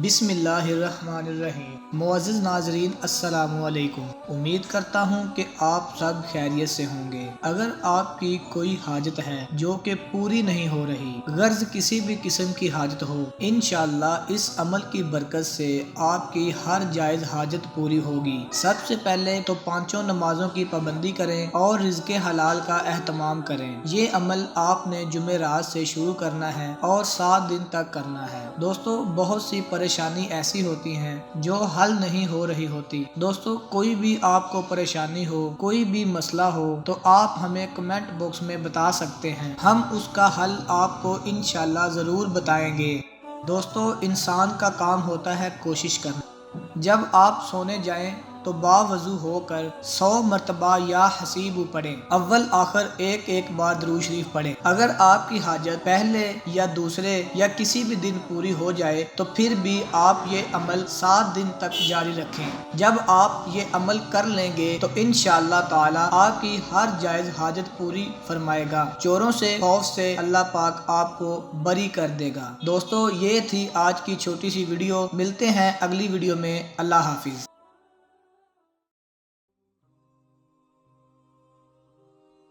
بسم اللہ الرحمن الرحیم۔ معزز ناظرین السلام علیکم۔ امید کرتا ہوں کہ آپ سب خیریت سے ہوں گے۔ اگر آپ کی کوئی حاجت ہے جو کہ پوری نہیں ہو رہی، غرض کسی بھی قسم کی حاجت ہو، انشاءاللہ اس عمل کی برکت سے آپ کی ہر جائز حاجت پوری ہوگی۔ سب سے پہلے تو پانچوں نمازوں کی پابندی کریں اور رزق حلال کا اہتمام کریں۔ یہ عمل آپ نے جمعرات سے شروع کرنا ہے اور 7 دن تک کرنا ہے۔ دوستو، بہت سی پریشانی ایسی ہوتی ہیں جو حل نہیں ہو رہی ہوتی۔ دوستو، کوئی بھی آپ کو پریشانی ہو، کوئی بھی مسئلہ ہو تو آپ ہمیں کمنٹ باکس میں بتا سکتے ہیں، ہم اس کا حل آپ کو انشاءاللہ ضرور بتائیں گے۔ دوستو، انسان کا کام ہوتا ہے کوشش کرنا۔ جب آپ سونے جائیں تو باوضو ہو کر 100 مرتبہ یا حسیب پڑھیں، اول آخر ایک بار درود شریف پڑھیں۔ اگر آپ کی حاجت پہلے یا دوسرے یا کسی بھی دن پوری ہو جائے تو پھر بھی آپ یہ عمل 7 دن تک جاری رکھیں۔ جب آپ یہ عمل کر لیں گے تو انشاءاللہ تعالی آپ کی ہر جائز حاجت پوری فرمائے گا، چوروں سے خوف سے اللہ پاک آپ کو بری کر دے گا۔ دوستو، یہ تھی آج کی چھوٹی سی ویڈیو، ملتے ہیں اگلی ویڈیو میں۔ اللہ حافظ۔